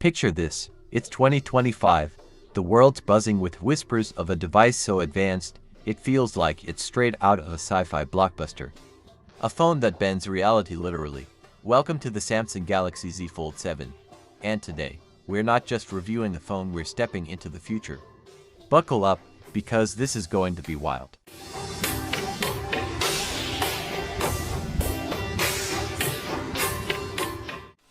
Picture this, it's 2025, the world's buzzing with whispers of a device so advanced, it feels like it's straight out of a sci-fi blockbuster. A phone that bends reality literally. Welcome to the Samsung Galaxy Z Fold 7. And today, we're not just reviewing a phone, we're stepping into the future. Buckle up, because this is going to be wild.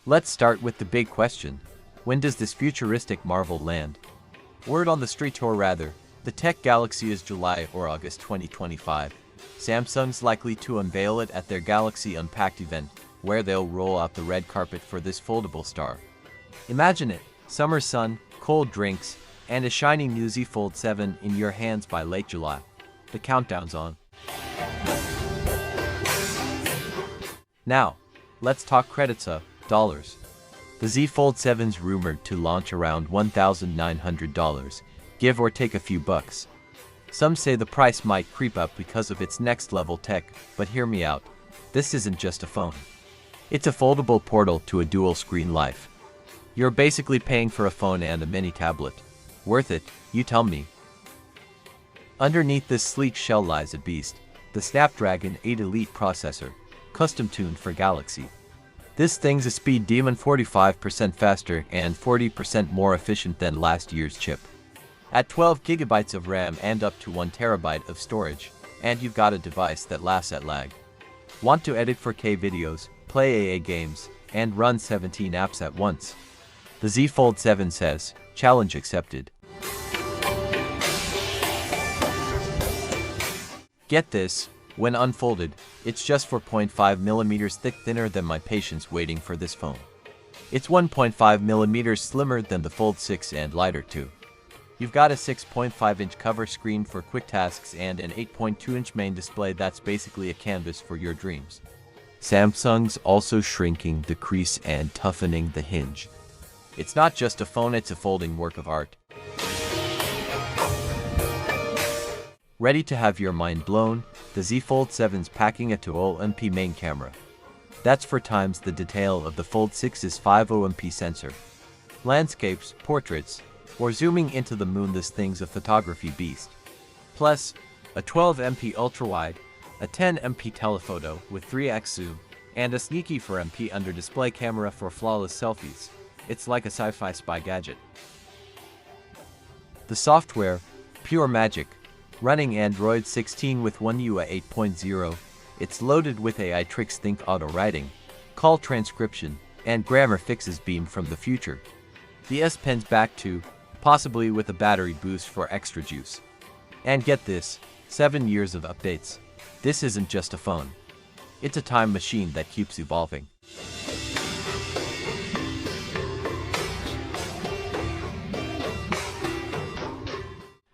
Let's start with the big question. When does this futuristic marvel land? Word on the street, or rather, the tech galaxy, is July or August 2025. Samsung's likely to unveil it at their Galaxy Unpacked event, where they'll roll out the red carpet for this foldable star. Imagine it, summer sun, cold drinks, and a shiny new Z Fold 7 in your hands by late July. The countdown's on. Now, let's talk credits of dollars. The Z Fold 7's rumored to launch around $1,900, give or take a few bucks. Some say the price might creep up because of its next-level tech, but hear me out. This isn't just a phone. It's a foldable portal to a dual-screen life. You're basically paying for a phone and a mini tablet. Worth it, you tell me. Underneath this sleek shell lies a beast, the Snapdragon 8 Elite processor, custom-tuned for Galaxy. This thing's a speed demon, 45% faster and 40% more efficient than last year's chip. At 12 GB of RAM and up to 1 TB of storage, and you've got a device that laughs at lag. Want to edit 4K videos, play AA games, and run 17 apps at once? The Z Fold 7 says, challenge accepted. Get this, when unfolded, it's just 4.5mm thick, thinner than my patience waiting for this phone. It's 1.5mm slimmer than the Fold 6 and lighter too. You've got a 6.5-inch cover screen for quick tasks and an 8.2-inch main display that's basically a canvas for your dreams. Samsung's also shrinking the crease and toughening the hinge. It's not just a phone, it's a folding work of art. Ready to have your mind blown? The Z Fold 7's packing a 200MP main camera. That's 4 times the detail of the Fold 6's 50MP sensor. Landscapes, portraits, or zooming into the moon, this thing's a photography beast. Plus, a 12MP ultrawide, a 10MP telephoto with 3x zoom, and a sneaky 4MP under display camera for flawless selfies. It's like a sci-fi spy gadget. The software, pure magic. Running Android 16 with One UI 8.0, it's loaded with AI tricks, think auto writing, call transcription, and grammar fixes beamed from the future. The S Pen's back too, possibly with a battery boost for extra juice. And get this, 7 years of updates. This isn't just a phone. It's a time machine that keeps evolving.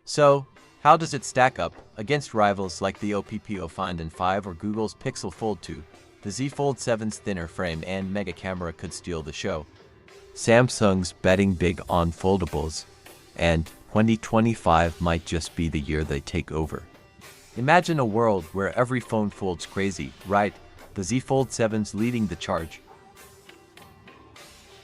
So, how does it stack up against rivals like the Oppo Find N5 or Google's Pixel Fold 2? The Z Fold 7's thinner frame and mega camera could steal the show. Samsung's betting big on foldables, and 2025 might just be the year they take over. Imagine a world where every phone folds crazy, right? The Z Fold 7's leading the charge.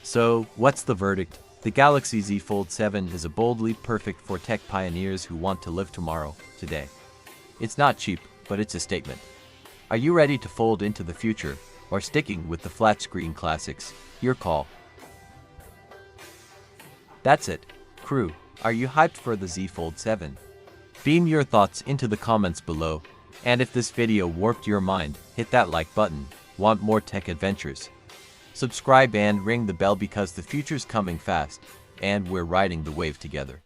So, what's the verdict? The Galaxy Z Fold 7 is a boldly perfect for tech pioneers who want to live tomorrow, today. It's not cheap, but it's a statement. Are you ready to fold into the future, or sticking with the flat screen classics? Your call. That's it, crew. Are you hyped for the Z Fold 7? Beam your thoughts into the comments below, and if this video warped your mind, hit that like button. Want more tech adventures? Subscribe and ring the bell, because the future's coming fast, and we're riding the wave together.